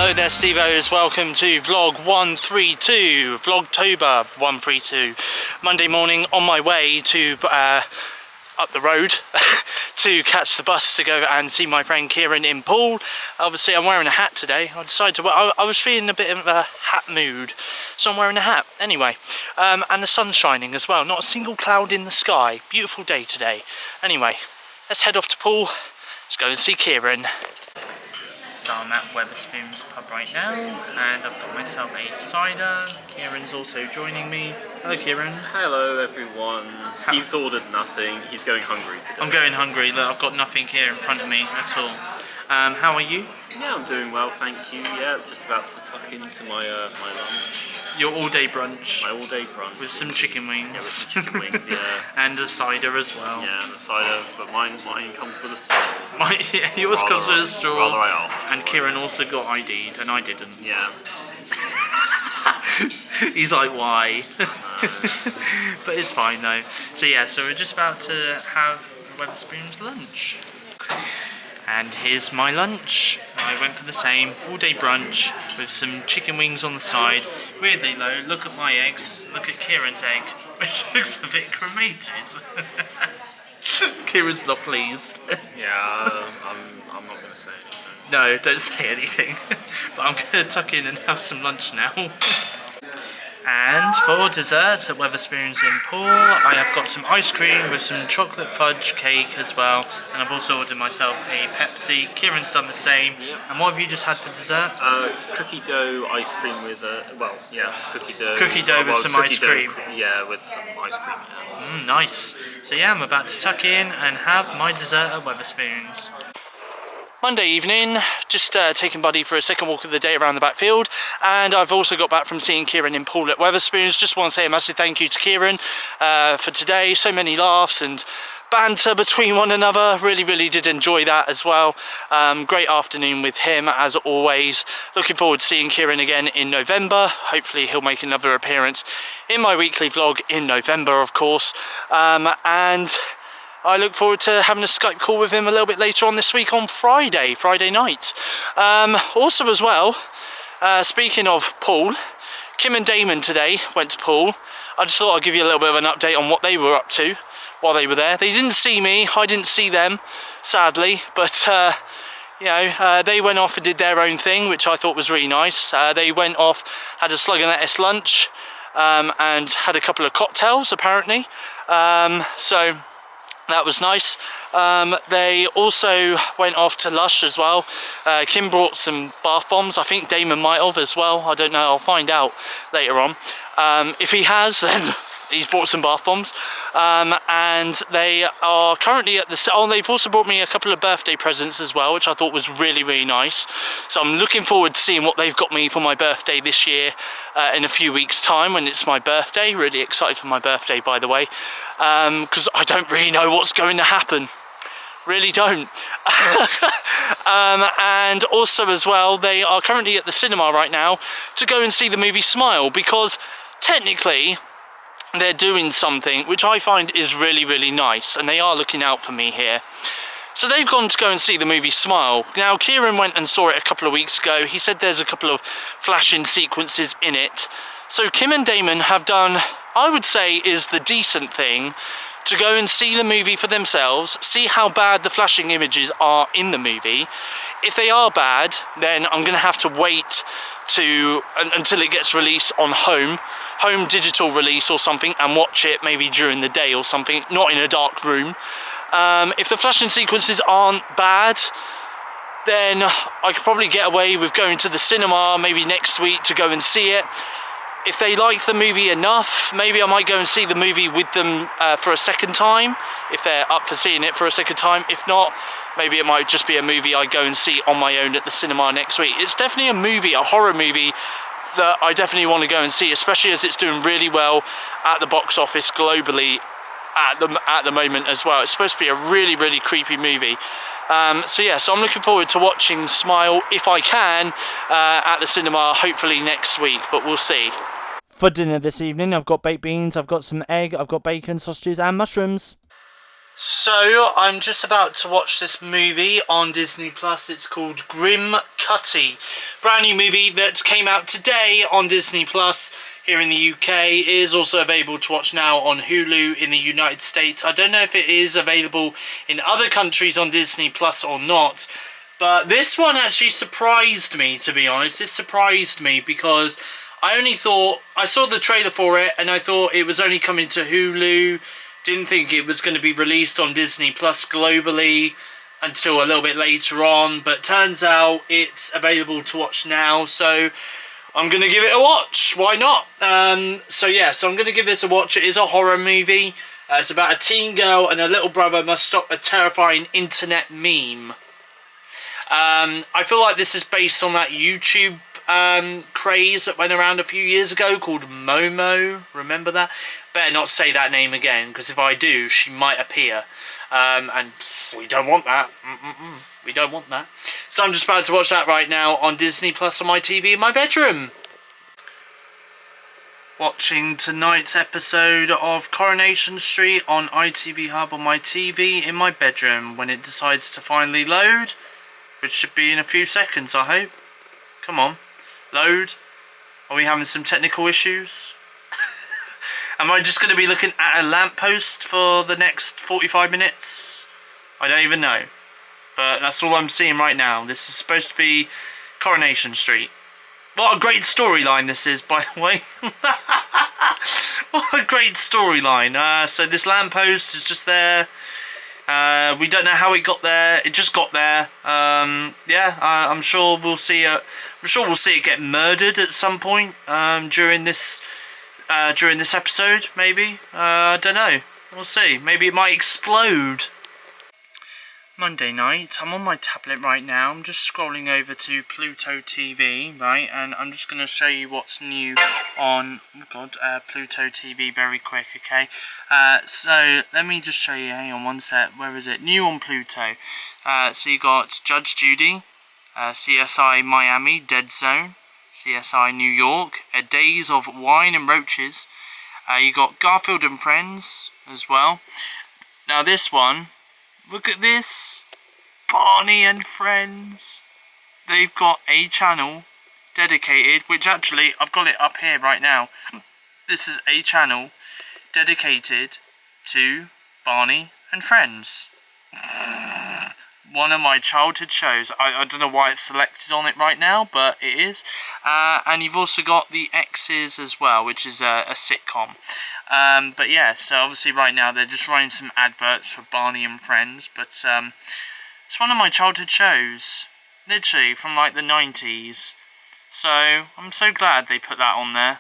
Hello there, Steveos. Welcome to vlog 132, Vlogtober 132. Monday morning on my way to up the road to catch the bus to go and see my friend Kieran in Poole. Obviously I'm wearing a hat today. I decided to wear, I was feeling a bit of a hat mood, so I'm wearing a hat anyway. And the sun's shining as well, not a single cloud in the sky. Beautiful day today. Anyway, let's head off to Poole. Let's go and see Kieran. So I'm at Wetherspoon's pub right now, and I've got myself a cider. Kieran's also joining me. Hello, Kieran. Hello, everyone. Steve's ordered nothing. He's going hungry today. I'm going hungry. Look, I've got nothing here in front of me at all. How are you? Yeah, I'm doing well, thank you. Yeah, just about to tuck into my my lunch. Your all-day brunch. My all-day brunch. With some chicken wings. Yeah, with some chicken wings, yeah. And a cider as well. Yeah, and a cider, but mine comes with a straw. Yeah, yours comes with a straw. Rather I asked. And Kieran also got ID'd, and I didn't. Yeah. He's like, why? But it's fine though. So yeah, so we're just about to have Wetherspoon's lunch. And here's my lunch. I went for the same all-day brunch with some chicken wings on the side. Weirdly though, look at my eggs. Look at Kieran's egg, which looks a bit cremated. Kieran's not pleased. Yeah, I'm not going to say anything. No, don't say anything. But I'm going to tuck in and have some lunch now. And for dessert at Wetherspoon's in Poole, I have got some ice cream with some chocolate fudge cake as well. And I've also ordered myself a Pepsi. Kieran's done the same. Yep. And what have you just had for dessert? Cookie dough ice cream with cookie dough. Cookie dough with some ice cream. Yeah, with some ice cream, yeah. Nice. So yeah, I'm about to tuck in and have my dessert at Wetherspoon's. Monday evening, just taking Buddy for a second walk of the day around the backfield, and I've also got back from seeing Kieran in Poole at Wetherspoon's. Just want to say a massive thank you to Kieran for today. So many laughs and banter between one another. Really did enjoy that as well. Great afternoon with him as always. Looking forward to seeing Kieran again in November. Hopefully he'll make another appearance in my weekly vlog in November, of course. And I look forward to having a Skype call with him a little bit later on this week on Friday night. Also as well, speaking of Poole, Kim and Damon today went to Poole. I just thought I'd give you a little bit of an update on what they were up to while they were there. They didn't see me, I didn't see them, sadly, but you know, they went off and did their own thing, which I thought was really nice. They went off, had a slug and lettuce lunch, and had a couple of cocktails apparently. So that was nice. They also went off to Lush as well. Kim brought some bath bombs. I think Damon might have as well. I don't know. I'll find out later on. If he has, then he's brought some bath bombs. And they are currently at the... Oh, they've also brought me a couple of birthday presents as well, which I thought was really nice. So I'm looking forward to seeing what they've got me for my birthday this year in a few weeks' time when it's my birthday. Really excited for my birthday, by the way, because I don't really know what's going to happen. Really don't. And also as well, they are currently at the cinema right now to go and see the movie Smile, because technically they're doing something which I find is really nice, and they are looking out for me here. So they've gone to go and see the movie Smile. Now Kieran went and saw it a couple of weeks ago. He said there's a couple of flashing sequences in it. So Kim and Damon have done, I would say, is the decent thing, to go and see the movie for themselves, see how bad the flashing images are in the movie. If they are bad, then I'm going to have to wait until it gets released on home digital release or something, and watch it maybe during the day or something, not in a dark room. If the flashing sequences aren't bad, then I could probably get away with going to the cinema maybe next week to go and see it. If they like the movie enough, maybe I might go and see the movie with them for a second time, if they're up for seeing it for a second time. If not, maybe it might just be a movie I go and see on my own at the cinema next week. It's definitely a movie, a horror movie, that I definitely want to go and see, especially as it's doing really well at the box office globally at the moment as well. It's supposed to be a really creepy movie. So yeah, so I'm looking forward to watching Smile, if I can, at the cinema, hopefully next week, but we'll see. For dinner this evening, I've got baked beans, I've got some egg, I've got bacon, sausages and mushrooms. So I'm just about to watch this movie on Disney Plus. It's called Grim Cutty. Brand new movie that came out today on Disney Plus here in the UK. It is also available to watch now on Hulu in the United States. I don't know if it is available in other countries on Disney Plus or not. But this one actually surprised me, to be honest. This surprised me because I only thought, I saw the trailer for it and I thought it was only coming to Hulu. Didn't think it was going to be released on Disney Plus globally until a little bit later on. But turns out it's available to watch now. So I'm going to give it a watch. Why not? So I'm going to give this a watch. It is a horror movie. It's about a teen girl and her little brother must stop a terrifying internet meme. I feel like this is based on that YouTube craze that went around a few years ago called Momo. Remember that? Better not say that name again, because if I do, she might appear. And we don't want that. We don't want that. So I'm just about to watch that right now on Disney Plus on my TV in my bedroom. Watching tonight's episode of Coronation Street on ITV Hub on my TV in my bedroom when it decides to finally load, which should be in a few seconds, I hope. Come on, load. Are we having some technical issues? Am I just going to be looking at a lamppost for the next 45 minutes? I don't even know. But that's all I'm seeing right now. This is supposed to be Coronation Street. What a great storyline this is, by the way. What a great storyline. So this lamppost is just there. We don't know how it got there. It just got there. I'm sure we'll see it. I'm sure we'll see it get murdered at some point during this episode. Maybe. I don't know. We'll see. Maybe it might explode. Monday night. I'm on my tablet right now. I'm just scrolling over to Pluto TV, right? And I'm just going to show you what's new on Pluto TV very quick, okay? So let me just show you. Hang on one sec. Where is it? New on Pluto. So you got Judge Judy, CSI Miami, Dead Zone, CSI New York, A Days of Wine and Roaches. You got Garfield and Friends as well. Now this one. Look at this, Barney and Friends. They've got a channel dedicated, which actually, I've got it up here right now. This is a channel dedicated to Barney and Friends. One of my childhood shows. I don't know why it's selected on it right now, but it is. And you've also got The X's as well, which is a sitcom. But yeah, so obviously right now they're just running some adverts for Barney and Friends, but it's one of my childhood shows, literally from like the 90s, so I'm so glad they put that on there.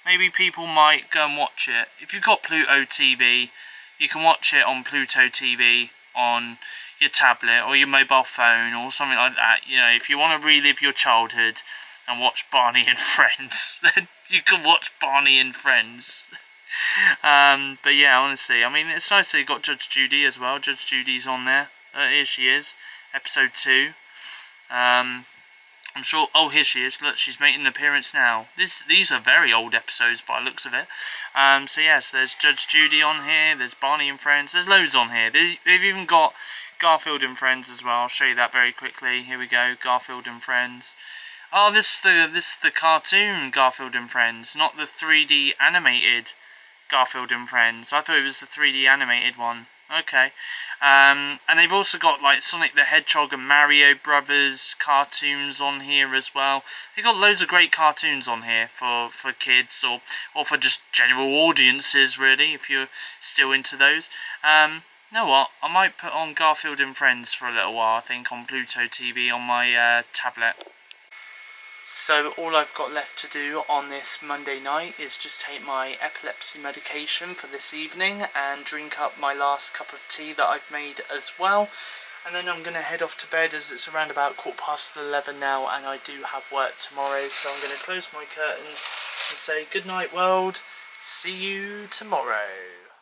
Maybe people might go and watch it. If you've got Pluto TV, you can watch it on Pluto TV on your tablet or your mobile phone or something like that. You know, if you want to relive your childhood and watch Barney and Friends, then you can watch Barney and Friends. But yeah, honestly, I mean, it's nice that you got Judge Judy as well. Judge Judy's on there. Here she is, episode 2. I'm sure. Oh, here she is. Look, she's making an appearance now. These are very old episodes by the looks of it. So yes, there's Judge Judy on here. There's Barney and Friends. There's loads on here. They've even got Garfield and Friends as well. I'll show you that very quickly. Here we go, Garfield and Friends. Oh, this is the cartoon Garfield and Friends, not the 3D animated Garfield and Friends. I thought it was the 3D animated one. Okay. And they've also got like Sonic the Hedgehog and Mario Brothers cartoons on here as well. They've got loads of great cartoons on here for kids or for just general audiences, really, if you're still into those. You know what? I might put on Garfield and Friends for a little while, I think, on Pluto TV on my tablet. So all I've got left to do on this Monday night is just take my epilepsy medication for this evening and drink up my last cup of tea that I've made as well. And then I'm going to head off to bed as it's around about 11:15 now and I do have work tomorrow. So I'm going to close my curtains and say good night world, see you tomorrow.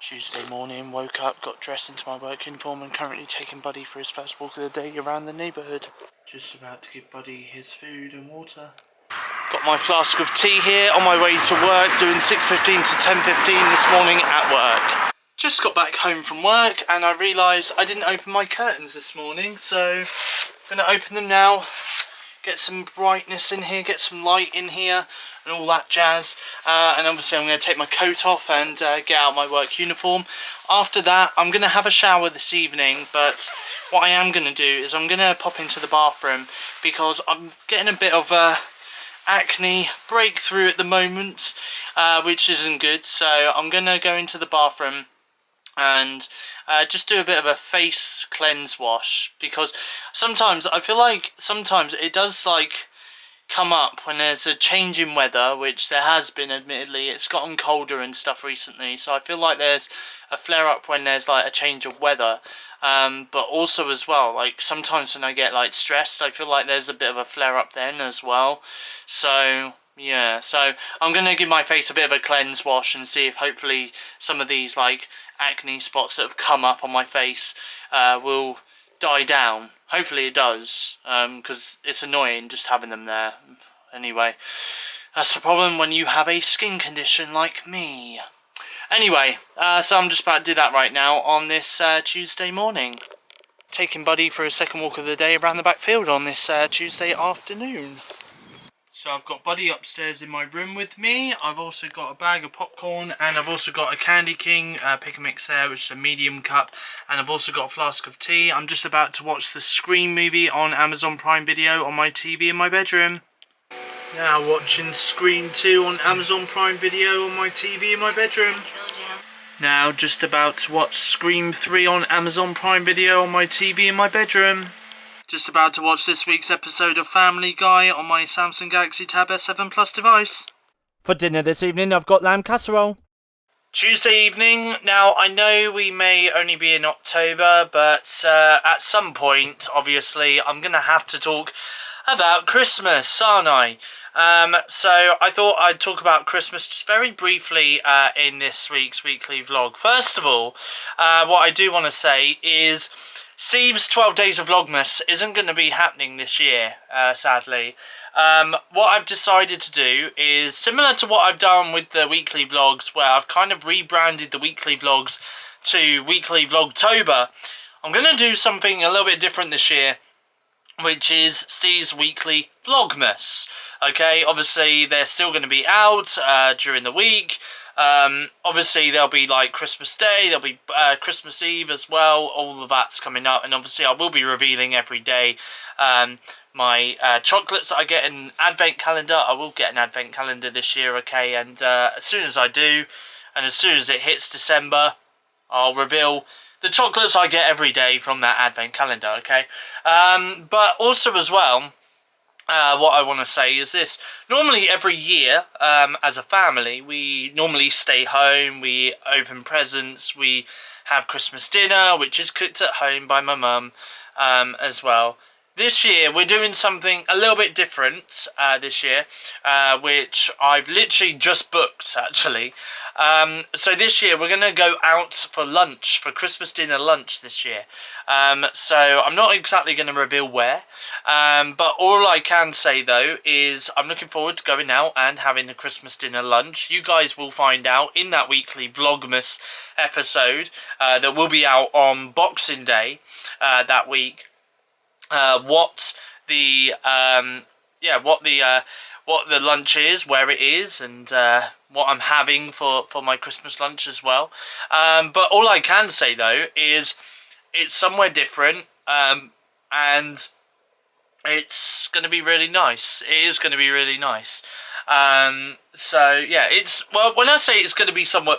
Tuesday morning, woke up, got dressed into my work uniform and currently taking Buddy for his first walk of the day around the neighbourhood. Just about to give Buddy his food and water. Got my flask of tea here on my way to work, doing 6:15 to 10:15 this morning at work. Just got back home from work and I realised I didn't open my curtains this morning, so I'm going to open them now, get some brightness in here, get some light in here and all that jazz, and obviously I'm going to take my coat off and get out my work uniform. After that I'm going to have a shower this evening, but what I am going to do is I'm going to pop into the bathroom because I'm getting a bit of a acne breakthrough at the moment, which isn't good, so I'm going to go into the bathroom and just do a bit of a face cleanse wash, because sometimes I feel like sometimes it does like come up when there's a change in weather, which there has been, admittedly. It's gotten colder and stuff recently, so I feel like there's a flare up when there's like a change of weather, but also as well, like sometimes when I get like stressed, I feel like there's a bit of a flare up then as well. So yeah, so I'm gonna give my face a bit of a cleanse wash and see if hopefully some of these like acne spots that have come up on my face will die down. Hopefully it does, because it's annoying just having them there. Anyway, that's the problem when you have a skin condition like me. Anyway, so I'm just about to do that right now on this Tuesday morning. Taking Buddy for a second walk of the day around the backfield on this Tuesday afternoon. So I've got Buddy upstairs in my room with me. I've also got a bag of popcorn, and I've also got a Candy King pick and mix there, which is a medium cup, and I've also got a flask of tea. I'm just about to watch the Scream movie on Amazon Prime Video on my TV in my bedroom. Now watching Scream 2 on Amazon Prime Video on my TV in my bedroom. Now just about to watch Scream 3 on Amazon Prime Video on my TV in my bedroom. Just about to watch this week's episode of Family Guy on my Samsung Galaxy Tab S7 Plus device. For dinner this evening I've got lamb casserole. Tuesday evening. Now I know we may only be in October, but at some point obviously I'm going to have to talk about Christmas, aren't I? So I thought I'd talk about Christmas just very briefly in this week's weekly vlog. First of all, what I do want to say is Steve's 12 Days of Vlogmas isn't going to be happening this year, sadly. What I've decided to do is similar to what I've done with the weekly vlogs, where I've kind of rebranded the weekly vlogs to weekly Vlogtober. I'm going to do something a little bit different this year, which is Steve's weekly Vlogmas. Okay, obviously they're still going to be out during the week. Obviously there'll be like Christmas Day, there'll be Christmas Eve as well. All of that's coming up, and obviously I will be revealing every day my chocolates that I get in advent calendar. I will get an advent calendar this year, okay, and as soon as I do, and as soon as it hits December, I'll reveal the chocolates I get every day from that advent calendar, okay. But also as well, what I want to say is this. Normally every year, as a family, we normally stay home, we open presents, we have Christmas dinner, which is cooked at home by my mum as well. This year we're doing something a little bit different this year, which I've literally just booked actually. So this year we're going to go out for lunch, for Christmas dinner lunch this year. So I'm not exactly going to reveal where, but all I can say though is I'm looking forward to going out and having the Christmas dinner lunch. You guys will find out in that weekly Vlogmas episode that will be out on Boxing Day that week. What the lunch is, where it is, and what I'm having for my Christmas lunch as well. But all I can say though is it's somewhere different, and it's going to be really nice. It is going to be really nice. So yeah, well, when I say it's going to be somewhere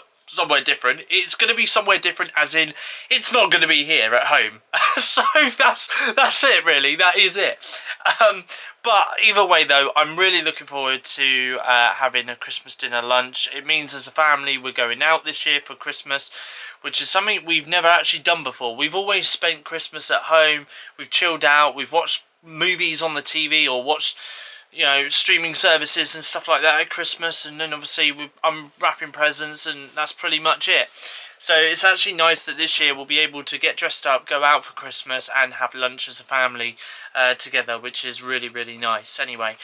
different, it's going to be somewhere different as in it's not going to be here at home. So that's it really, that is it. But either way though, I'm really looking forward to having a Christmas dinner lunch. It means as a family we're going out this year for Christmas, which is something we've never actually done before. We've always spent Christmas at home, we've chilled out, we've watched movies on the TV or watched, you know, streaming services and stuff like that at Christmas, and then obviously I'm wrapping presents, and that's pretty much it. So it's actually nice that this year we'll be able to get dressed up, go out for Christmas and have lunch as a family together, which is really, really nice. Anyway,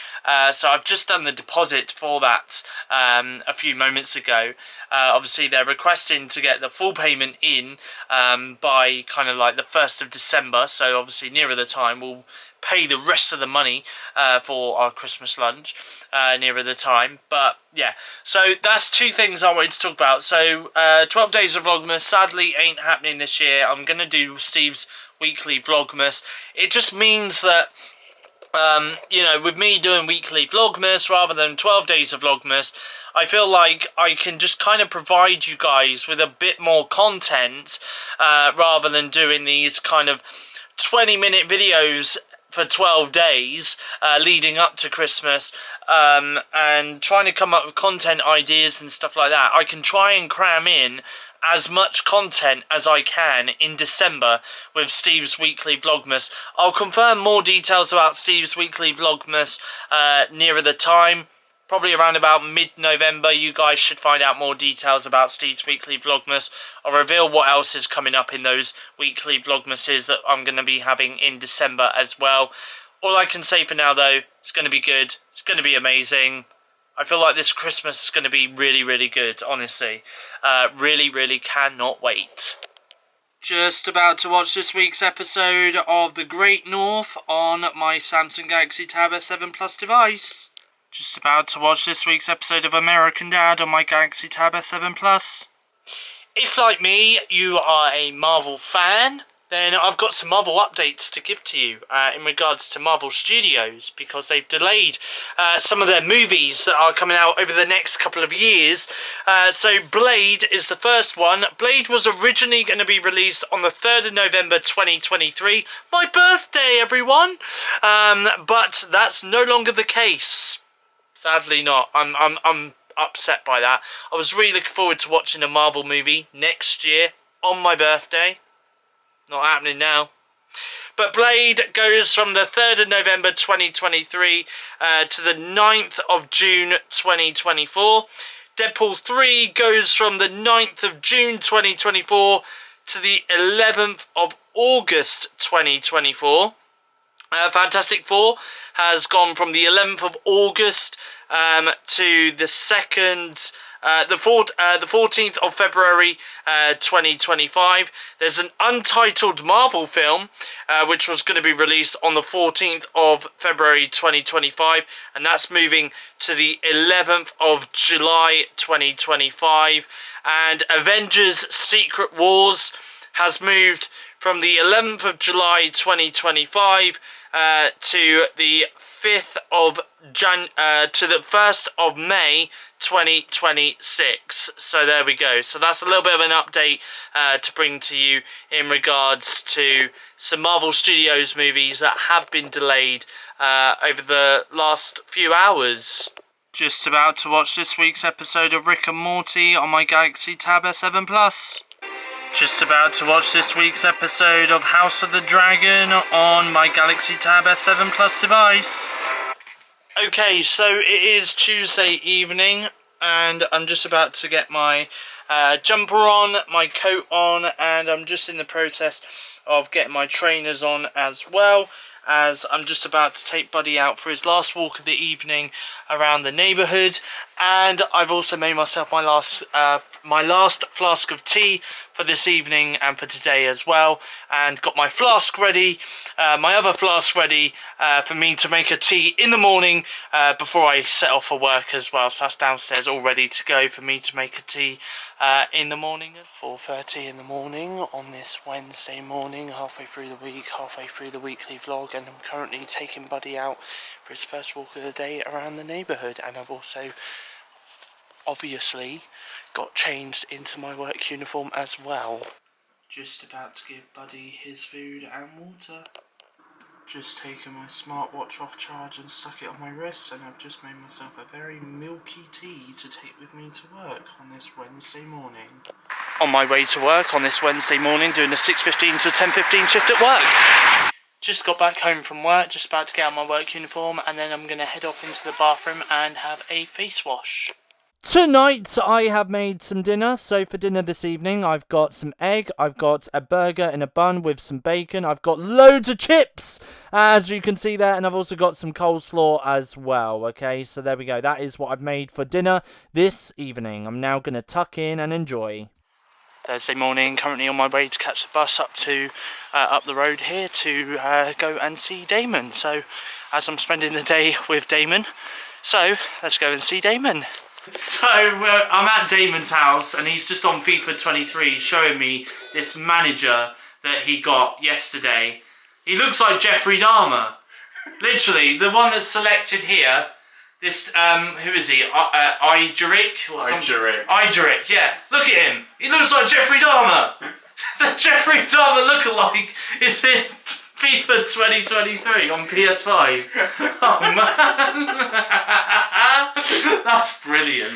so I've just done the deposit for that a few moments ago. Obviously they're requesting to get the full payment in by kind of like the 1st of December, so obviously nearer the time we'll pay the rest of the money for our Christmas lunch nearer the time. But yeah, so that's two things I wanted to talk about. So 12 days of Vlogmas sadly ain't happening this year. I'm gonna do Steve's weekly Vlogmas. It just means that you know, with me doing weekly Vlogmas rather than 12 days of Vlogmas, I feel like I can just kind of provide you guys with a bit more content rather than doing these kind of 20-minute videos for 12 days leading up to Christmas and trying to come up with content ideas and stuff like that. I can try and cram in as much content as I can in December with Steve's weekly Vlogmas. I'll confirm more details about Steve's weekly Vlogmas nearer the time. Probably around about mid-November, you guys should find out more details about Steve's weekly Vlogmas. I'll reveal what else is coming up in those weekly Vlogmases that I'm going to be having in December as well. All I can say for now, though, it's going to be good. It's going to be amazing. I feel like this Christmas is going to be really, really good, honestly. Really, really cannot wait. Just about to watch this week's episode of The Great North on my Samsung Galaxy Tab S7 Plus device. Just about to watch this week's episode of American Dad on my Galaxy Tab S7 Plus. If, like me, you are a Marvel fan, then I've got some Marvel updates to give to you in regards to Marvel Studios, because they've delayed some of their movies that are coming out over the next couple of years. So Blade is the first one. Blade was originally going to be released on the 3rd of November 2023. My birthday, everyone! But that's no longer the case. Sadly not. I'm upset by that. I was really looking forward to watching a Marvel movie next year on my birthday. Not happening now. But Blade goes from the 3rd of November 2023 to the 9th of June 2024. Deadpool 3 goes from the 9th of June 2024 to the 11th of August 2024. Fantastic Four has gone from the 11th of August to the 14th of February 2025. There's an untitled Marvel film which was going to be released on the 14th of February 2025, and that's moving to the 11th of July 2025. And Avengers Secret Wars has moved from the 11th of July 2025 to the 5th of to the 1st of May 2026. So there we go. So that's a little bit of an update to bring to you in regards to some Marvel Studios movies that have been delayed over the last few hours. Just about to watch this week's episode of Rick and Morty on my Galaxy Tab S7 Plus. Just about to watch this week's episode of House of the Dragon on my Galaxy Tab S7 Plus device. Okay, so it is Tuesday evening and I'm just about to get my jumper on, my coat on, and I'm just in the process of getting my trainers on as well, as I'm just about to take Buddy out for his last walk of the evening around the neighbourhood. And I've also made myself my last flask of tea for this evening and for today as well, and got my flask ready, my other flask ready for me to make a tea in the morning before I set off for work as well. So that's downstairs all ready to go for me to make a tea in the morning at 4:30 in the morning on this Wednesday morning, halfway through the week, halfway through the weekly vlog, and I'm currently taking Buddy out for his first walk of the day around the neighbourhood. And I've also obviously got changed into my work uniform as well. Just about to give Buddy his food and water. Just taken my smartwatch off charge and stuck it on my wrist, and I've just made myself a very milky tea to take with me to work on this Wednesday morning. On my way to work on this Wednesday morning, doing a 6:15 to 10:15 shift at work. Just got back home from work, just about to get out my work uniform, and then I'm going to head off into the bathroom and have a face wash. Tonight I have made some dinner. So for dinner this evening I've got some egg, I've got a burger in a bun with some bacon, I've got loads of chips as you can see there, and I've also got some coleslaw as well. Okay, so there we go, that is what I've made for dinner this evening. I'm now going to tuck in and enjoy. Thursday morning, currently on my way to catch the bus up to up the road here to go and see Damon. So as I'm spending the day with Damon, so let's go and see Damon. So I'm at Damon's house and he's just on FIFA 23 showing me this manager that he got yesterday. He looks like Jeffrey Dahmer. Literally, the one that's selected here. This, who is he? Ijeric or something? Ijeric, yeah. Look at him. He looks like Jeffrey Dahmer. The Jeffrey Dahmer lookalike is in FIFA 2023 on PS5. Oh man. That's brilliant.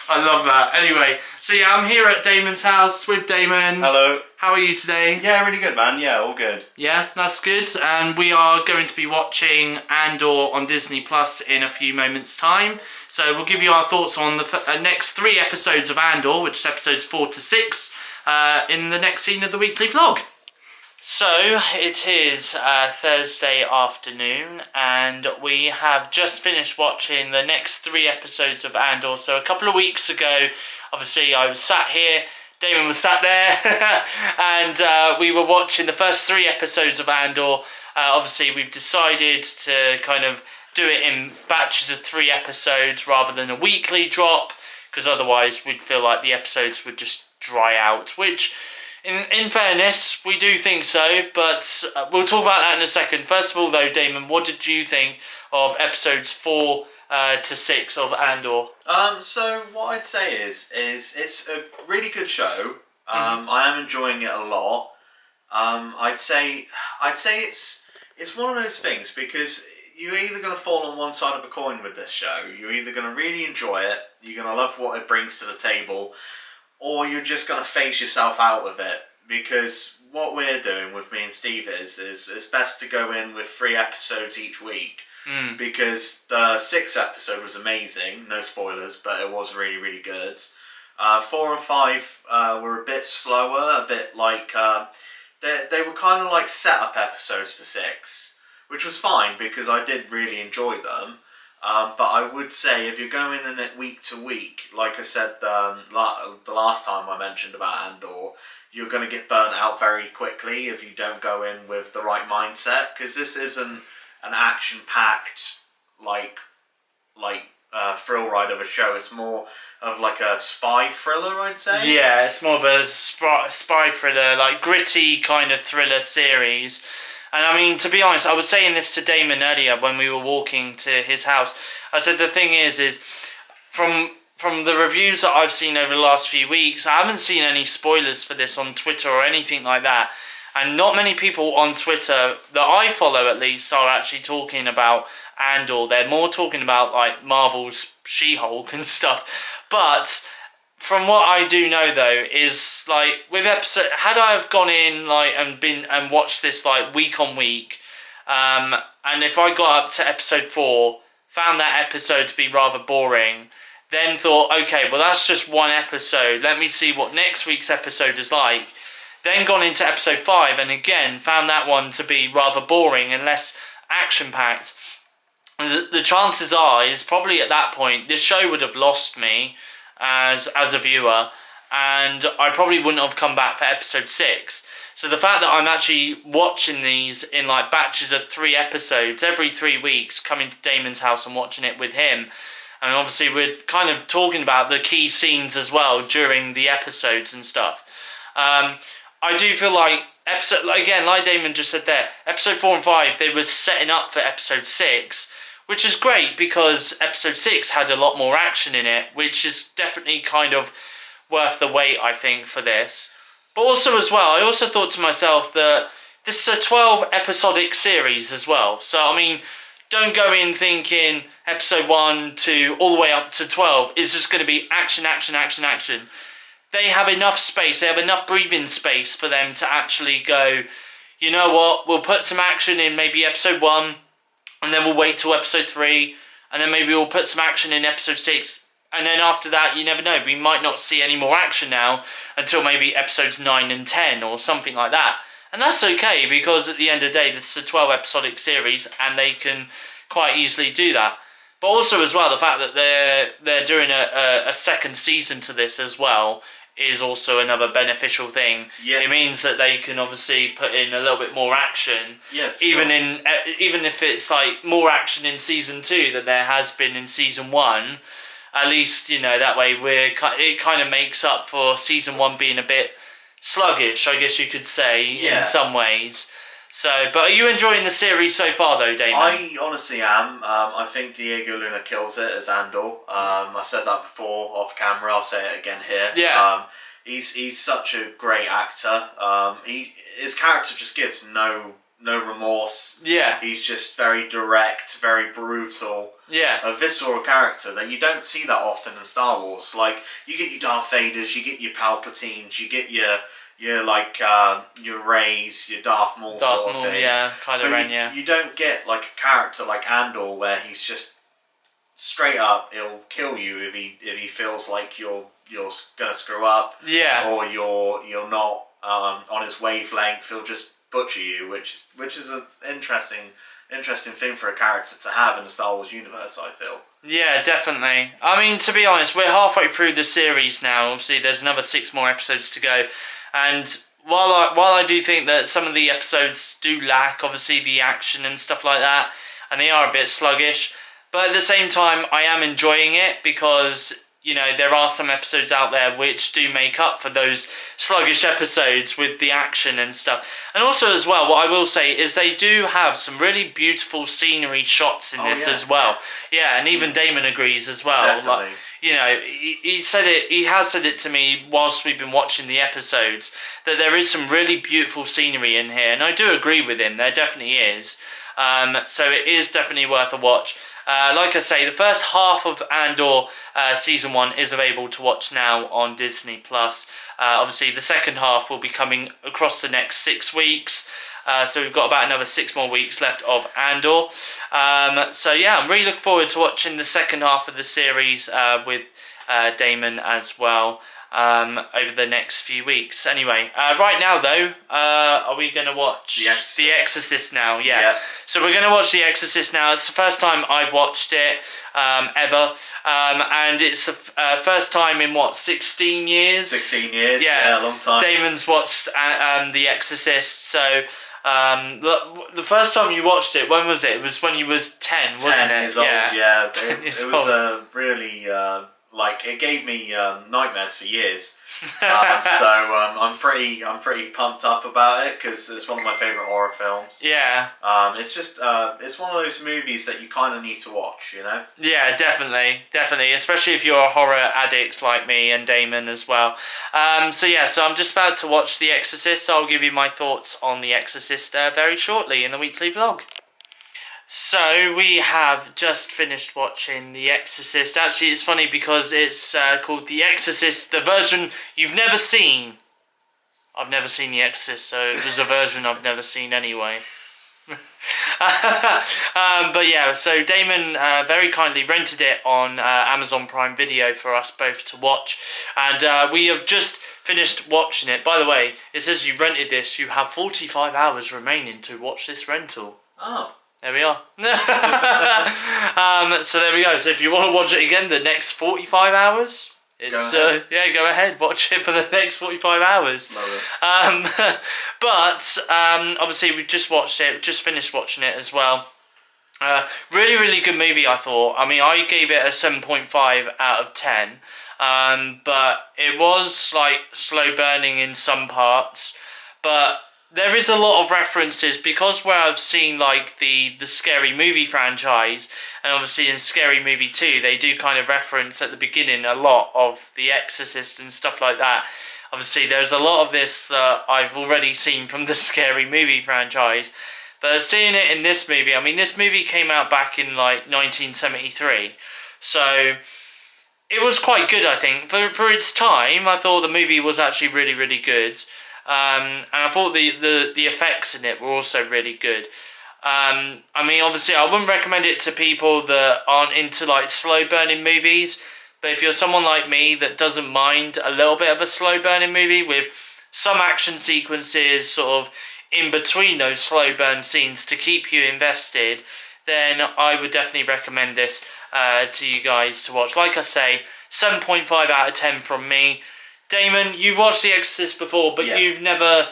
I love that. Anyway, so yeah, I'm here at Damon's house with Damon. Hello. How are you today? Yeah, really good, man. Yeah, all good. Yeah, that's good. And we are going to be watching Andor on Disney Plus in a few moments' time. So we'll give you our thoughts on the next 3 episodes of Andor, which is episodes 4 to 6, in the next scene of the weekly vlog. So it is Thursday afternoon and we have just finished watching the next 3 episodes of Andor. So a couple of weeks ago, obviously I was sat here, Damon was sat there, and we were watching the first 3 episodes of Andor. Obviously we've decided to kind of do it in batches of 3 episodes rather than a weekly drop, because otherwise we'd feel like the episodes would just dry out, which... In fairness, we do think so, but we'll talk about that in a second. First of all, though, Damon, what did you think of episodes 4 to 6 of Andor? So what I'd say is it's a really good show. I am enjoying it a lot. I'd say it's one of those things, because you're either going to fall on one side of the coin with this show. You're either going to really enjoy it, you're going to love what it brings to the table, or you're just going to phase yourself out of it. Because what we're doing with me and Steve is it's best to go in with 3 episodes each week. Because the 6th episode was amazing, no spoilers, but it was really, really good. 4 and 5 were a bit slower, a bit like... they were kind of like set-up episodes for 6, which was fine because I did really enjoy them. But I would say if you're going in it week to week, like I said the last time I mentioned about Andor, you're going to get burnt out very quickly if you don't go in with the right mindset, because this isn't an action-packed thrill ride of a show. It's more of like a spy thriller, I'd say. Yeah, it's more of a spy thriller, like gritty kind of thriller series. And I mean, to be honest, I was saying this to Damon earlier when we were walking to his house. I said the thing is from the reviews that I've seen over the last few weeks, I haven't seen any spoilers for this on Twitter or anything like that. And not many people on Twitter, that I follow at least, are actually talking about Andor. They're more talking about like Marvel's She-Hulk and stuff. But... from what I do know though, is like with episode, had I have gone in like and watched this like week on week, and if I got up to episode 4, found that episode to be rather boring, then thought, okay, well that's just one episode, let me see what next week's episode is like, then gone into episode 5 and again found that one to be rather boring and less action packed, the chances are is probably at that point this show would have lost me as a viewer, and I probably wouldn't have come back for episode 6. So the fact that I'm actually watching these in like batches of 3 episodes every 3 weeks, coming to Damon's house and watching it with him, and obviously we're kind of talking about the key scenes as well during the episodes and stuff. I do feel like episode, again, like Damon just said there, episode 4 and 5, they were setting up for episode 6, which is great because episode 6 had a lot more action in it, which is definitely kind of worth the wait, I think, for this. But also as well, I also thought to myself that this is a 12 episodic series as well. So, I mean, don't go in thinking episode 1 to all the way up to 12 is just going to be action, action, action, action. They have enough space, they have enough breathing space for them to actually go, you know what, we'll put some action in maybe episode 1, and then we'll wait till episode 3, and then maybe we'll put some action in episode 6, And then after that, you never know. We might not see any more action now until maybe episodes 9 and 10 or something like that. And that's okay, because at the end of the day, this is a 12 episodic series and they can quite easily do that. But also as well, the fact that they're doing a second season to this as well is also another beneficial thing. Yeah. It means that they can obviously put in a little bit more action. Yeah. Even if it's like more action in season 2 than there has been in season 1. At least, you know, that way it kind of makes up for season 1 being a bit sluggish, I guess you could say, in some ways. So, but are you enjoying the series so far, though, Damon? I honestly am. I think Diego Luna kills it as Andor. I said that before off camera. I'll say it again here. Yeah. He's such a great actor. His character just gives no remorse. Yeah. He's just very direct, very brutal. Yeah. A visceral character that you don't see that often in Star Wars. Like, you get your Darth Vaders, you get your Palpatines, you get your Reys, your Darth Maul sort of thing. Yeah, Kylo Ren, yeah. You don't get like a character like Andor where he's just straight up. He'll kill you if he feels like you're gonna screw up. Yeah. Or you're not on his wavelength. He'll just butcher you, which is an interesting thing for a character to have in the Star Wars universe, I feel. Yeah, definitely. I mean, to be honest, we're halfway through the series now. Obviously, there's another 6 more episodes to go. And while I do think that some of the episodes do lack, obviously, the action and stuff like that, and they are a bit sluggish, but at the same time, I am enjoying it because, you know, there are some episodes out there which do make up for those sluggish episodes with the action and stuff. And also as well, what I will say is they do have some really beautiful scenery shots in this as well. Yeah, and even Damon agrees as well. Definitely. Like, you know, he has said it to me whilst we've been watching the episodes, that there is some really beautiful scenery in here. And I do agree with him, there definitely is. So it is definitely worth a watch. Like I say, the first half of Andor Season 1 is available to watch now on Disney+. Obviously, the second half will be coming across the next 6 weeks. So we've got about another 6 more weeks left of Andor. So yeah, I'm really looking forward to watching the second half of the series with Damon as well. Over the next few weeks. Anyway, right now though, are we going to watch The Exorcist now? Yeah. So we're going to watch The Exorcist now. It's the first time I've watched it ever, and it's the first time in what, 16 years? 16 years. Yeah, a long time. Damon's watched The Exorcist. So the first time you watched it, when was it? It was when you was 10, wasn't it? Years old, yeah. It was old. Really. Like, it gave me nightmares for years, so I'm pretty pumped up about it because it's one of my favourite horror films. Yeah. It's just it's one of those movies that you kind of need to watch, you know. Yeah, definitely, especially if you're a horror addict like me and Damon as well. So I'm just about to watch The Exorcist. So I'll give you my thoughts on The Exorcist very shortly in the weekly vlog. So we have just finished watching The Exorcist. Actually, it's funny because it's called The Exorcist, the version you've never seen. I've never seen The Exorcist, so it was a version I've never seen anyway. But yeah, so Damon very kindly rented it on Amazon Prime Video for us both to watch. And we have just finished watching it. By the way, it says you rented this. You have 45 hours remaining to watch this rental. Oh. There we are. So there we go. So if you want to watch it again the next 45 hours, go ahead, watch it for the next 45 hours. Love it. But obviously we just watched it, just finished watching it as well. Really, really good movie, I thought. I mean, I gave it a 7.5 out of 10. But it was like slow burning in some parts, but there is a lot of references because where I've seen like the Scary Movie franchise, and obviously in Scary Movie 2 they do kind of reference at the beginning a lot of The Exorcist and stuff like that. Obviously there's a lot of this that I've already seen from the Scary Movie franchise, but seeing it in this movie, I mean this movie came out back in like 1973, so it was quite good. I think for its time I thought the movie was actually really, really good. And I thought the effects in it were also really good. I mean, obviously, I wouldn't recommend it to people that aren't into like slow burning movies. But if you're someone like me that doesn't mind a little bit of a slow burning movie with some action sequences sort of in between those slow burn scenes to keep you invested, then I would definitely recommend this to you guys to watch. Like I say, 7.5 out of 10 from me. Damon, you've watched The Exorcist before, but you've never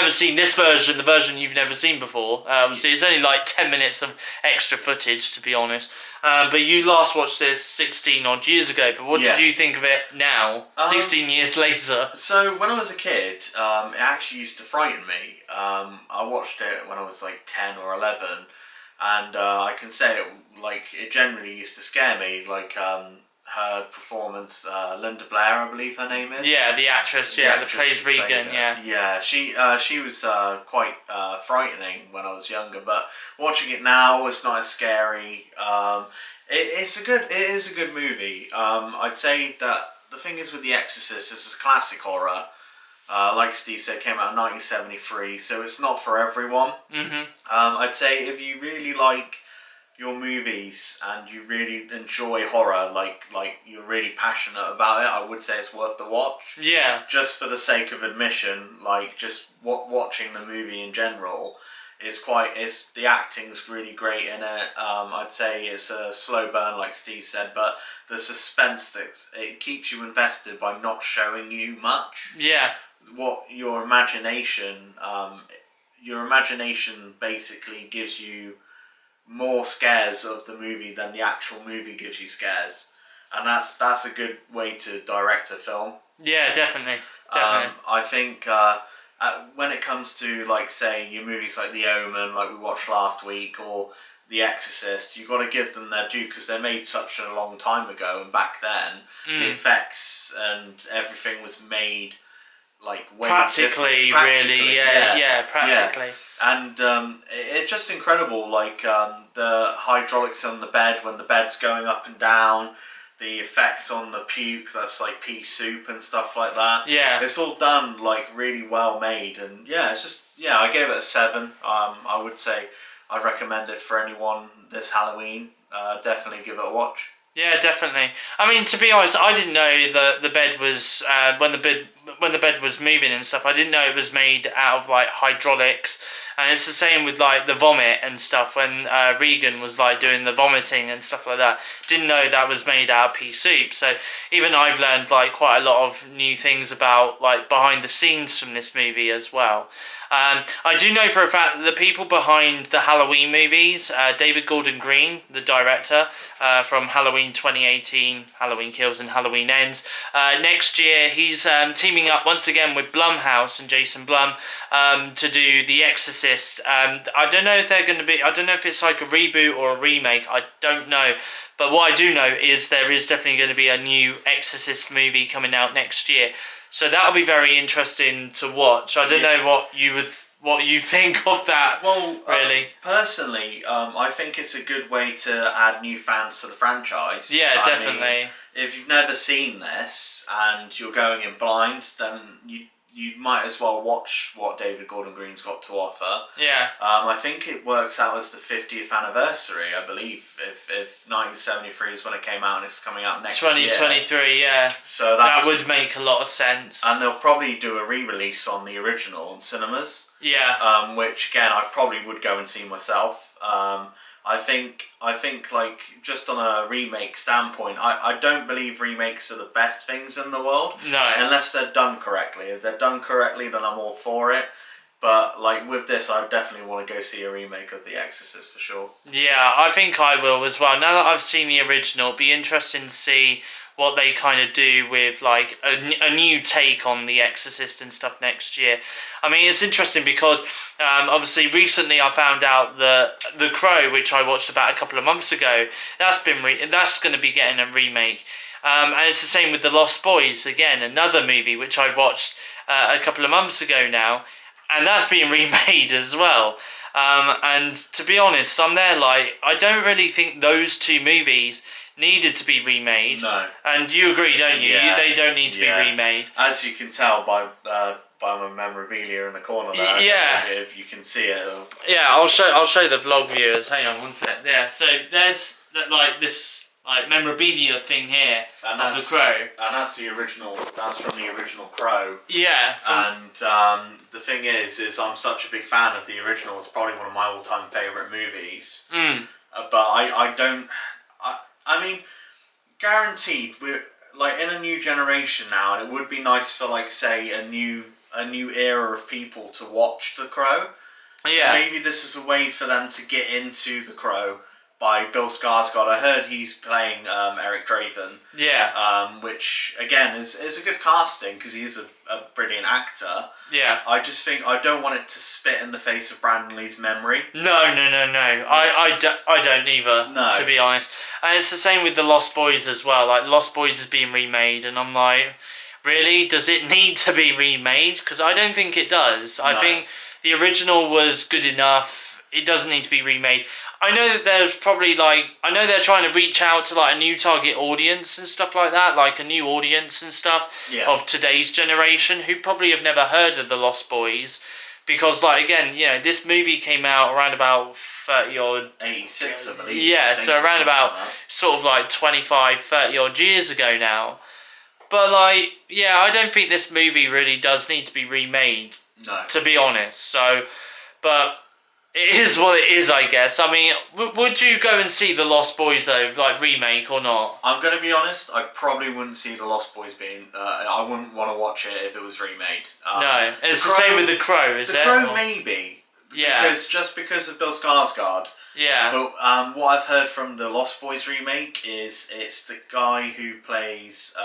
seen this version, the version you've never seen before. Obviously, it's only like 10 minutes of extra footage, to be honest. But you last watched this 16 odd years ago. But what did you think of it now, 16 years later? So when I was a kid, it actually used to frighten me. I watched it when I was like 10 or 11, and I can say it generally used to scare me. Like her performance, Linda Blair, I believe her name is. Yeah, the actress. Yeah, that plays Regan. Yeah, she was quite frightening when I was younger. But watching it now, it's not as scary. It is a good movie. I'd say that the thing is with The Exorcist, this is classic horror. Like Steve said, came out in 1973, so it's not for everyone. I'd say if you really like your movies and you really enjoy horror, like you're really passionate about it, I would say it's worth the watch. Yeah. Just for the sake of admission, like just watching the movie in general the acting's really great in it. I'd say it's a slow burn, like Steve said, but the suspense it keeps you invested by not showing you much. Yeah. What your imagination basically gives you more scares of the movie than the actual movie gives you scares, and that's a good way to direct a film. Yeah, definitely. I think when it comes to, like, say, your movies like The Omen, like we watched last week, or The Exorcist, you've got to give them their due because they're made such a long time ago, and back then the effects and everything was made like way practically, practically. And it's just incredible, like the hydraulics on the bed when the bed's going up and down, the effects on the puke that's like pea soup and stuff like that. Yeah, it's all done like really well made, and it's just I gave it a 7. I would say I'd recommend it for anyone this Halloween. Definitely give it a watch. Yeah, definitely. I mean, to be honest, I didn't know that the bed was when the bed was moving and stuff. I didn't know it was made out of like hydraulics, and it's the same with like the vomit and stuff. When Regan was like doing the vomiting and stuff like that, didn't know that was made out of pea soup. So even I've learned like quite a lot of new things about like behind the scenes from this movie as well. I do know for a fact that the people behind the Halloween movies, David Gordon Green, the director from Halloween 2018, Halloween Kills and Halloween Ends, next year he's teaming up once again with Blumhouse and Jason Blum to do The Exorcist. I don't know if they're going to be, I don't know if it's like a reboot or a remake, I don't know. But what I do know is there is definitely going to be a new Exorcist movie coming out next year. So that'll be very interesting to watch. I don't know what you think of that. Well, really, personally, I think it's a good way to add new fans to the franchise. Yeah, definitely. I mean, if you've never seen this and you're going in blind, then you might as well watch what David Gordon Green's got to offer. Yeah. I think it works out as the 50th anniversary, I believe. If 1973 is when it came out and it's coming out next 2023, yeah. So that would make a lot of sense. And they'll probably do a re-release on the original in cinemas. Yeah. Which again, I probably would go and see myself. I think like just on a remake standpoint, I don't believe remakes are the best things in the world. No. Unless they're done correctly. If they're done correctly, then I'm all for it. But like with this, I definitely want to go see a remake of The Exorcist for sure. Yeah, I think I will as well. Now that I've seen the original, it'll be interesting to see what they kind of do with like a new take on The Exorcist and stuff next year. I mean, it's interesting because obviously recently I found out that The Crow, which I watched about a couple of months ago, that's going to be getting a remake. And it's the same with The Lost Boys, again, another movie which I watched a couple of months ago now, and that's being remade as well. And to be honest, I'm there like, I don't really think those two movies needed to be remade. No. And you agree, don't you? Yeah. They don't need to be remade. As you can tell by my memorabilia in the corner there. Yeah. If you can see it. Yeah, I'll show the vlog viewers. Hang on one sec. Yeah, so there's like this like memorabilia thing here And of that's the Crow. And that's the original. That's from the original Crow. Yeah. And the thing is I'm such a big fan of the original. It's probably one of my all-time favourite movies. But I don't. I mean, guaranteed we're like in a new generation now, and it would be nice for like say a new era of people to watch The Crow. Yeah. So maybe this is a way for them to get into The Crow by Bill Skarsgård. I heard he's playing Eric Draven. Yeah. Which again is a good casting because he is a brilliant actor. Yeah. I just think I don't want it to spit in the face of Brandon Lee's memory. No. I don't either. No. To be honest, and it's the same with the Lost Boys as well. Like Lost Boys is being remade, and I'm like, really? Does it need to be remade? Because I don't think it does. I think the original was good enough. It doesn't need to be remade. I know that there's probably like, I know they're trying to reach out to like a new target audience and stuff like that, like a new audience and stuff of today's generation who probably have never heard of the Lost Boys, because like again, you know, this movie came out around about 30 odd 86, I believe. yeah, so around about sort of like 25, 30 odd years ago now. But like, yeah, I don't think this movie really does need to be remade. No. To be honest, so, but it is what it is, I guess. I mean, would you go and see The Lost Boys, though, like, remake or not? I'm going to be honest, I probably wouldn't see The Lost Boys being... I wouldn't want to watch it if it was remade. No, it's the same with The Crow, is it? The Crow, maybe. Yeah. Because of Bill Skarsgård. Yeah. But what I've heard from The Lost Boys remake is it's the guy who plays...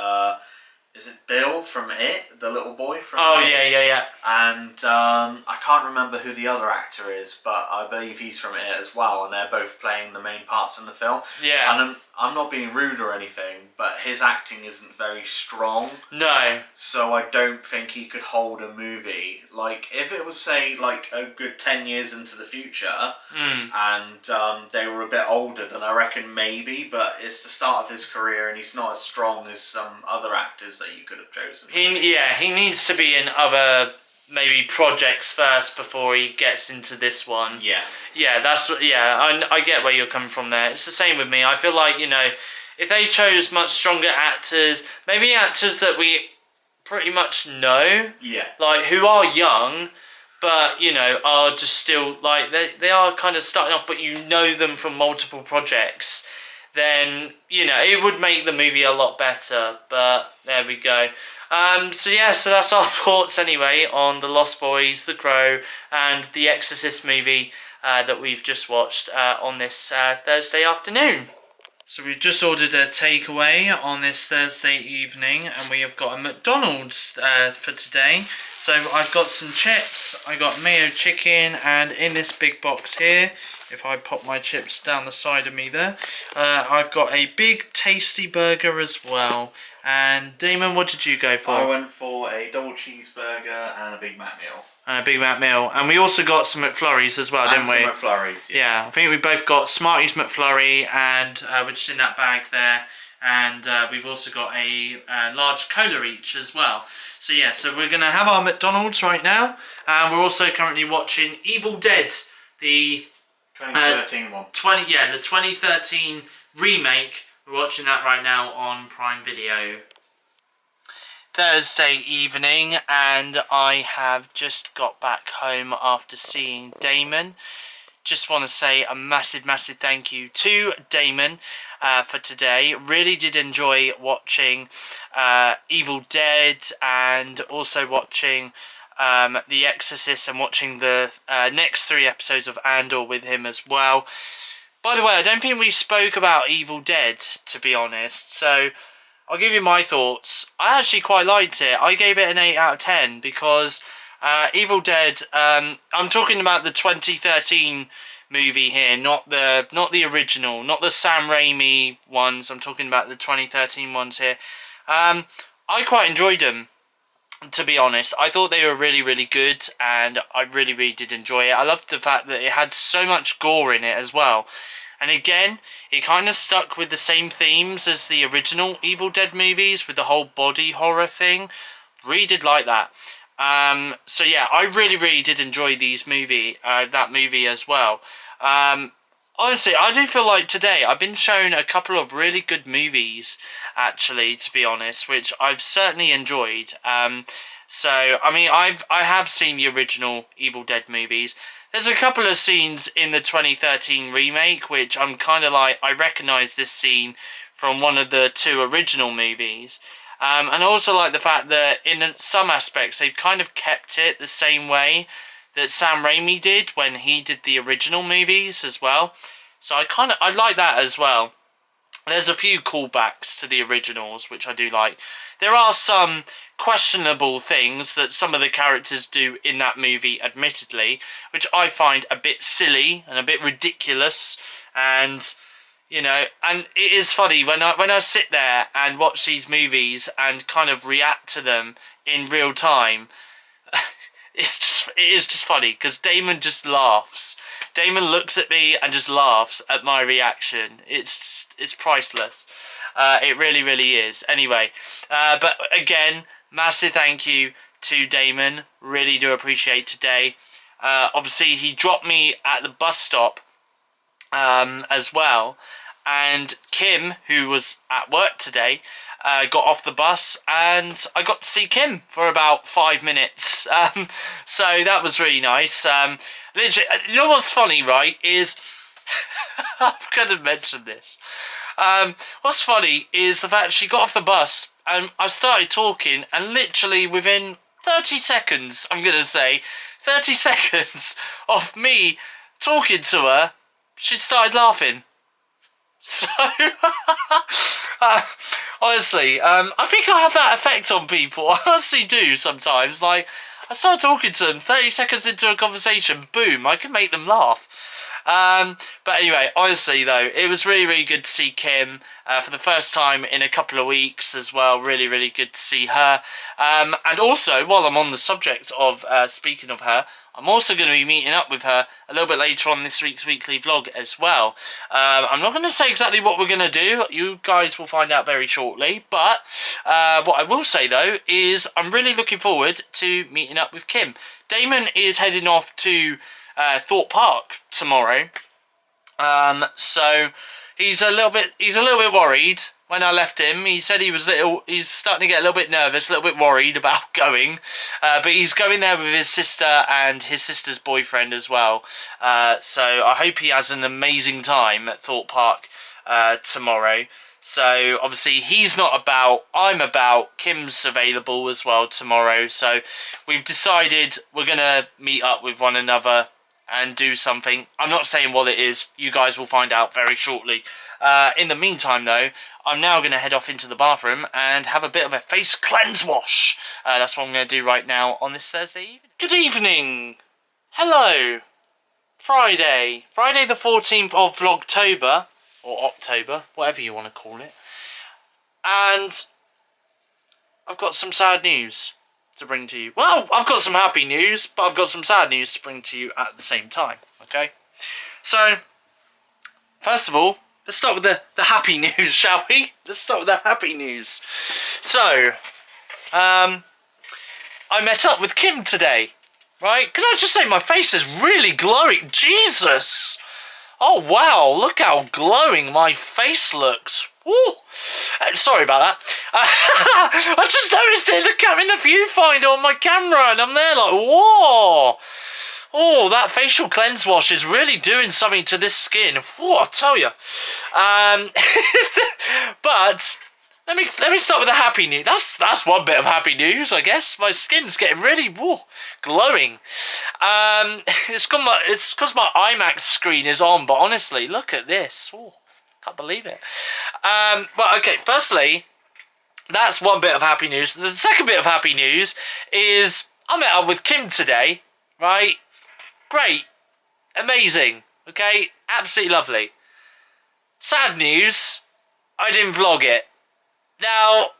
is it Bill from It? The little boy from It? Yeah. And I can't remember who the other actor is, but I believe he's from It as well, and they're both playing the main parts in the film. Yeah. And I'm not being rude or anything, but his acting isn't very strong. No. So I don't think he could hold a movie. Like, if it was, say, like a good 10 years into the future, and they were a bit older, then I reckon maybe, but it's the start of his career, and he's not as strong as some other actors that you could have chosen. He needs to be in other maybe projects first before he gets into this one. Yeah, that's what. Yeah, I get where you're coming from there. It's the same with me. I feel like, you know, if they chose much stronger actors, maybe actors that we pretty much know, like who are young, but you know are just still like they are kind of starting off, but you know them from multiple projects, then you know it would make the movie a lot better. But there we go. So that's our thoughts anyway on The Lost Boys, The Crow, and The Exorcist movie that we've just watched on this Thursday afternoon. So we've just ordered a takeaway on this Thursday evening, and we have got a McDonald's for today. So I've got some chips, I got mayo chicken, and in this big box here, if I pop my chips down the side of me there, I've got a big tasty burger as well. And Damon, what did you go for? I went for a double cheeseburger and a Big Mac meal. And a Big Mac meal. And we also got some McFlurries as well, didn't we? And some McFlurries, yeah. I think we both got Smarties McFlurry, and which is in that bag there. And we've also got a large cola each as well. So yeah, so we're going to have our McDonald's right now. And we're also currently watching Evil Dead, the 2013 one. The 2013 remake. We're watching that right now on Prime Video. Thursday evening, and I have just got back home after seeing Damon. Just want to say a massive thank you to Damon for today. Really did enjoy watching Evil Dead, and also watching The Exorcist, and watching the next 3 episodes of Andor with him as well. By the way, I don't think we spoke about Evil Dead, to be honest, so I'll give you my thoughts. I actually quite liked it. I gave it an 8 out of 10 because Evil Dead, I'm talking about the 2013 movie here, not the original, not the Sam Raimi ones. I'm talking about the 2013 ones here. I quite enjoyed them, to be honest. I thought they were really good, and I really did enjoy it. I loved the fact that it had so much gore in it as well. And again, it kind of stuck with the same themes as the original Evil Dead movies, with the whole body horror thing. Really did like that. So yeah, I really did enjoy that movie as well. honestly, I do feel like today I've been shown a couple of really good movies, actually, to be honest, which I've certainly enjoyed. So, I mean, I have seen the original Evil Dead movies. There's a couple of scenes in the 2013 remake, which I'm kind of like, I recognise this scene from one of the 2 original movies. And I also like the fact that in some aspects they've kind of kept it the same way that Sam Raimi did when he did the original movies as well. So I like that as well. There's a few callbacks to the originals, which I do like. There are some questionable things that some of the characters do in that movie, admittedly, which I find a bit silly and a bit ridiculous. And, you know, and it is funny when I sit there and watch these movies and kind of react to them in real time. It is just funny because Damon just laughs. Damon looks at me and just laughs at my reaction. It's priceless. It really, really is. Anyway, but again, massive thank you to Damon. Really do appreciate today. Obviously, he dropped me at the bus stop as well. And Kim, who was at work today, got off the bus and I got to see Kim for about 5 minutes. So that was really nice. Literally, you know what's funny, right, is... I've got to mention this. What's funny is the fact she got off the bus and I started talking and literally within 30 seconds, I'm going to say, 30 seconds of me talking to her, she started laughing. So, honestly, I think I have that effect on people. I honestly do sometimes. Like, I start talking to them, 30 seconds into a conversation, boom, I can make them laugh. But anyway, honestly though, it was really, really good to see Kim for the first time in a couple of weeks as well. Really, really good to see her. And also, while I'm on the subject of speaking of her, I'm also going to be meeting up with her a little bit later on this week's weekly vlog as well. I'm not going to say exactly what we're going to do. You guys will find out very shortly. But what I will say, though, is I'm really looking forward to meeting up with Kim. Damon is heading off to Thorpe Park tomorrow. So he's a little bit worried. When I left him, he said he's starting to get a little bit nervous, a little bit worried about going. But he's going there with his sister and his sister's boyfriend as well. So I hope he has an amazing time at Thorpe Park tomorrow. So obviously he's not about, I'm about, Kim's available as well tomorrow. So we've decided we're going to meet up with one another and do something. I'm not saying what it is. You guys will find out very shortly. In the meantime, though, I'm now going to head off into the bathroom and have a bit of a face cleanse wash. That's what I'm going to do right now on this Thursday evening. Good evening. Hello. Friday the 14th of Vlogtober, or October, whatever you want to call it. And I've got some sad news to bring to you. Well, I've got some happy news, but I've got some sad news to bring to you at the same time, okay? So, first of all, let's start with the happy news, shall we? Let's start with the happy news. So, I met up with Kim today, right? Can I just say my face is really glowing? Jesus! Oh, wow, look how glowing my face looks. Woo! Sorry about that. I just noticed it in the viewfinder on my camera, and I'm there like, whoa! Oh, that facial cleanse wash is really doing something to this skin. Whoa, I tell you. But let me start with the happy news. That's one bit of happy news, I guess. My skin's getting really glowing. It's because my IMAX screen is on. But honestly, look at this. Oh, can't believe it. But okay, firstly, that's one bit of happy news. The second bit of happy news is I met up with Kim today, right? Great. Amazing. Okay? Absolutely lovely. Sad news, I didn't vlog it. Now,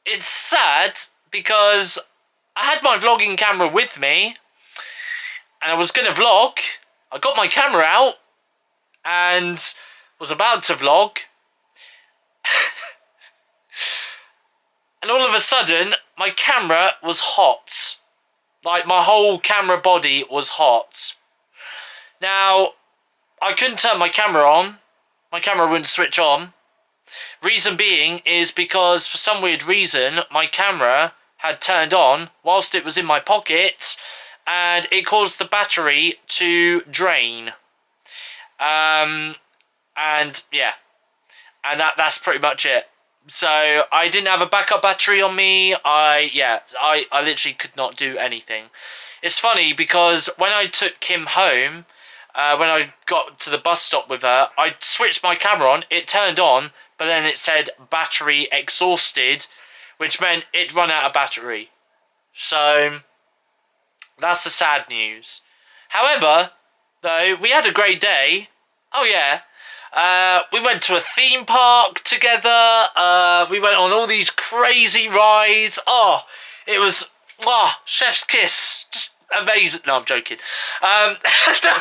it's sad because I had my vlogging camera with me and I was going to vlog. I got my camera out and was about to vlog. And all of a sudden, my camera was hot. Like, my whole camera body was hot. Now, I couldn't turn my camera on. My camera wouldn't switch on. Reason being is because for some weird reason my camera had turned on whilst it was in my pocket, and it caused the battery to drain. And yeah, and that's pretty much it. So I didn't have a backup battery on me. I literally could not do anything. It's funny because when I took Kim home, when I got to the bus stop with her, I switched my camera on, it turned on, but then it said battery exhausted, which meant it run out of battery. So that's the sad news. However, though, we had a great day. Oh yeah. We went to a theme park together. We went on all these crazy rides. Oh, it was chef's kiss. Just amazing. No, I'm joking. No,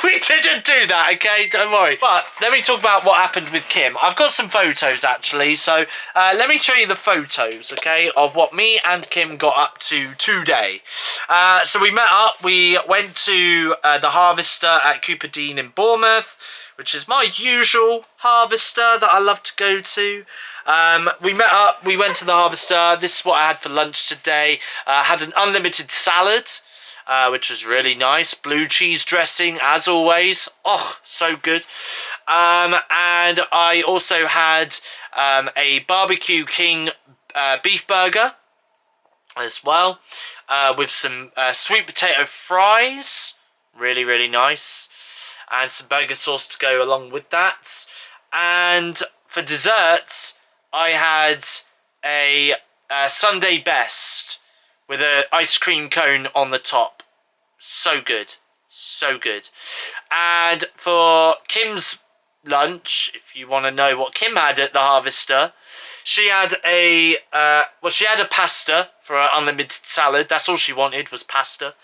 we didn't do that, okay? Don't worry. But let me talk about what happened with Kim. I've got some photos, actually. So let me show you the photos, okay, of what me and Kim got up to today. So we met up. We went to the Harvester at Cooper Dean in Bournemouth, which is my usual Harvester that I love to go to. We met up, we went to the Harvester. This is what I had for lunch today. I had an unlimited salad, which was really nice. Blue cheese dressing, as always. Oh, so good. And I also had a Barbecue King beef burger as well, with some sweet potato fries. Really, really nice. And some burger sauce to go along with that. And for desserts, I had a Sunday Best with an ice cream cone on the top. So good. So good. And for Kim's lunch, if you want to know what Kim had at the Harvester, she had a pasta for her unlimited salad. That's all she wanted, was pasta.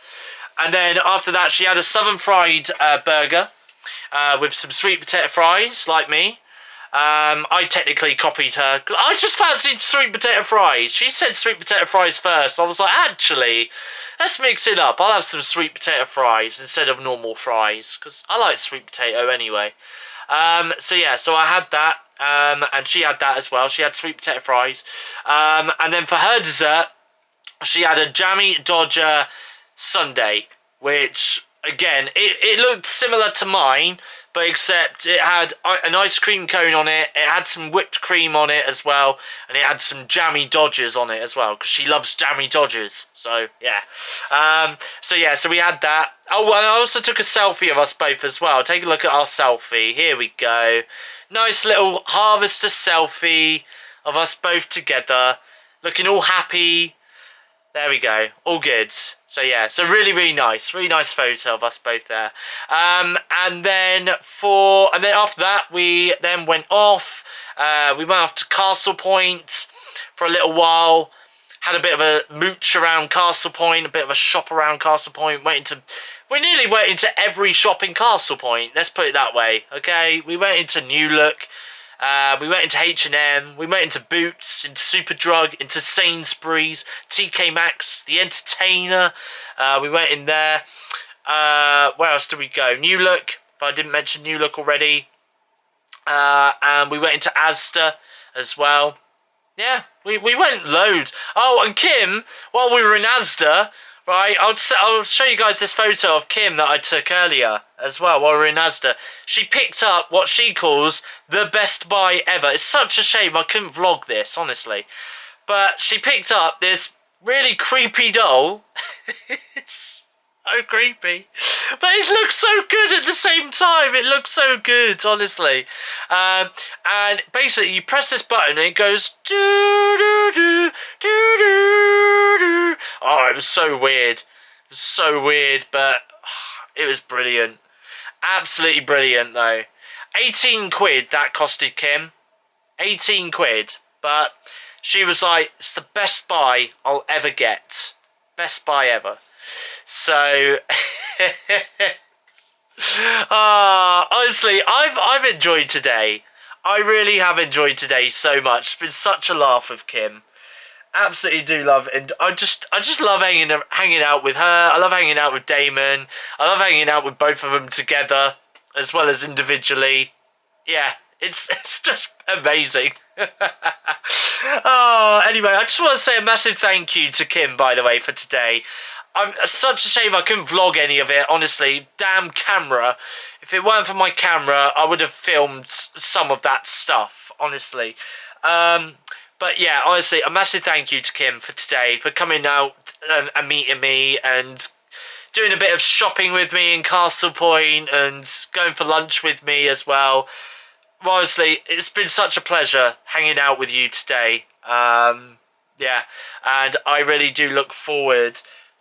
And then after that, she had a southern fried burger with some sweet potato fries, like me. I technically copied her. I just fancied sweet potato fries. She said sweet potato fries first. I was like, actually, let's mix it up. I'll have some sweet potato fries instead of normal fries, because I like sweet potato anyway. So yeah, so I had that, and she had that as well. She had sweet potato fries. And then for her dessert, she had a Jammy Dodger sundae, which, again, it looked similar to mine, but except it had an ice cream cone on it, it had some whipped cream on it as well, and it had some Jammy Dodgers on it as well, because she loves Jammy Dodgers, so yeah. So we had that. Oh, and I also took a selfie of us both as well. Take a look at our selfie. Here we go. Nice little Harvester selfie of us both together, looking all happy. There we go, all good. So yeah, so really nice photo of us both there. And then after that, we then went off. We went off to Castle Point for a little while. Had a bit of a mooch around Castle Point, a bit of a shop around Castle Point. We nearly went into every shop in Castle Point. Let's put it that way. Okay, we went into New Look. We went into H&M, we went into Boots, into Superdrug, into Sainsbury's, TK Maxx, The Entertainer, we went in there. Where else did we go? New Look, if I didn't mention New Look already. And we went into Asda as well. Yeah, we went loads. Oh, and Kim, while we were in Asda, right, I'll show you guys this photo of Kim that I took earlier as well while we were in Asda. She picked up what she calls the best buy ever. It's such a shame I couldn't vlog this, honestly. But she picked up this really creepy doll. It's so creepy. But it looks so good at the same time. It looks so good, honestly. And basically, you press this button and it goes doo-doo-doo, doo-doo-doo. Oh, it was so weird. It was so weird, but it was brilliant. Absolutely brilliant, though. 18 quid that costed Kim. 18 quid. But she was like, it's the best buy I'll ever get. Best buy ever. So, honestly, I've enjoyed today. I really have enjoyed today so much. It's been such a laugh with Kim. Absolutely do love, and I just love hanging out with her. I love hanging out with Damon. I love hanging out with both of them together. as well as individually. Yeah, it's just amazing. Oh, anyway, I just want to say a massive thank you to Kim, by the way, for today. Such a shame I couldn't vlog any of it, honestly. Damn camera. If it weren't for my camera, I would have filmed some of that stuff, honestly. But yeah, honestly, a massive thank you to Kim for today, for coming out and meeting me and doing a bit of shopping with me in Castle Point and going for lunch with me as well. Honestly, it's been such a pleasure hanging out with you today. Yeah, and I really do look forward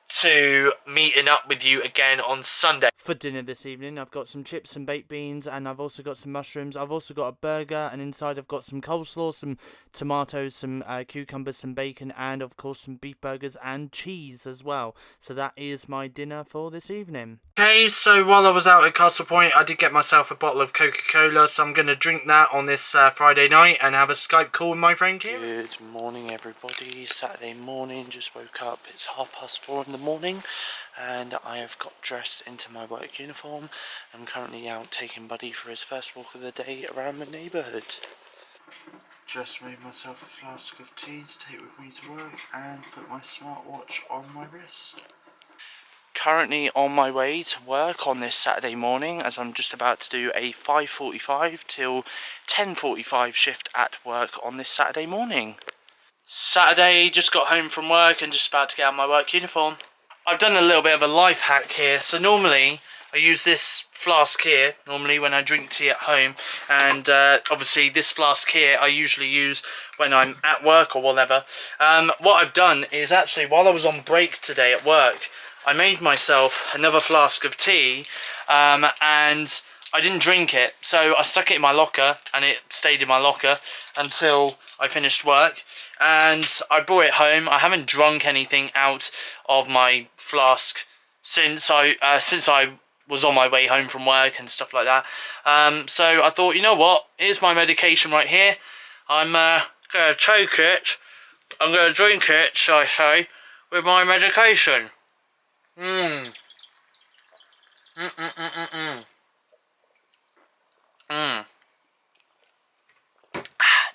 to meeting up with you again on Sunday. For dinner this evening, I've got some chips and baked beans, and I've also got some mushrooms. I've also got a burger, and inside I've got some coleslaw, some tomatoes, some cucumbers, some bacon, and of course some beef burgers and cheese as well. So that is my dinner for this evening. Okay, so while I was out at Castle Point, I did get myself a bottle of Coca-Cola, so I'm going to drink that on this Friday night and have a Skype call with my friend Kim. Good morning, everybody. Saturday morning, just woke up. It's 4:30 in the morning, and I have got dressed into my work uniform. I'm currently out taking Buddy for his first walk of the day around the neighbourhood. Just made myself a flask of tea to take with me to work and put my smartwatch on my wrist. Currently on my way to work on this Saturday morning, as I'm just about to do a 5:45 till 10:45 shift at work on this Saturday morning. Saturday, just got home from work and just about to get out my work uniform. I've done a little bit of a life hack here. So normally I use this flask here, normally when I drink tea at home, and obviously this flask here I usually use when I'm at work or whatever. What I've done is actually, while I was on break today at work, I made myself another flask of tea, and I didn't drink it, so I stuck it in my locker, and it stayed in my locker until I finished work. And I brought it home. I haven't drunk anything out of my flask since I was on my way home from work and stuff like that. So I thought, you know what? Here's my medication right here. I'm gonna take it. I'm gonna drink it, shall I say, with my medication.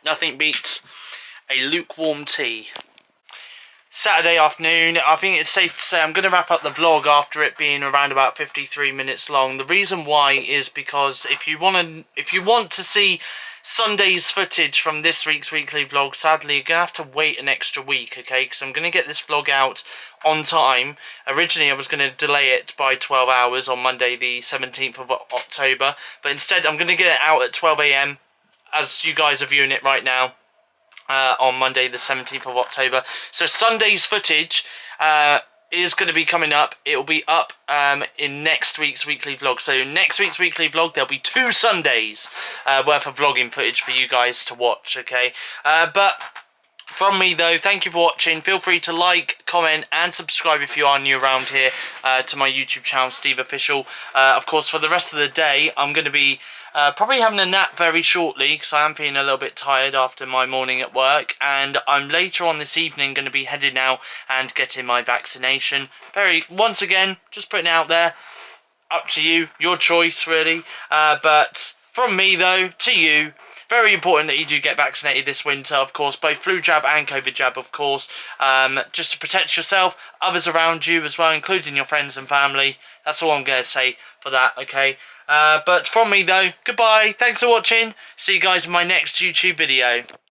Nothing beats a lukewarm tea. Saturday afternoon, I think it's safe to say I'm going to wrap up the vlog after it being around about 53 minutes long. The reason why is because if you want to see Sunday's footage from this week's weekly vlog, sadly you're going to have to wait an extra week, okay? Because I'm going to get this vlog out on time. Originally I was going to delay it by 12 hours on Monday the 17th of October, but instead I'm going to get it out at 12 AM as you guys are viewing it right now. On Monday the 17th of October. So Sunday's footage is going to be coming up. It will be up in next week's weekly vlog. So next week's weekly vlog, there'll be 2 Sundays worth of vlogging footage for you guys to watch, okay? But from me though, thank you for watching. Feel free to like, comment and subscribe if you are new around here to my YouTube channel, SteveOfficial. Of course, for the rest of the day, I'm going to be probably having a nap very shortly because I am feeling a little bit tired after my morning at work, and I'm later on this evening going to be heading out and getting my vaccination. Once again, just putting it out there, up to you, your choice really, but from me though, to you, very important that you do get vaccinated this winter, of course, both flu jab and COVID jab, of course, just to protect yourself, others around you as well, including your friends and family. That's all I'm going to say for that, okay? But from me though, goodbye, thanks for watching, see you guys in my next YouTube video.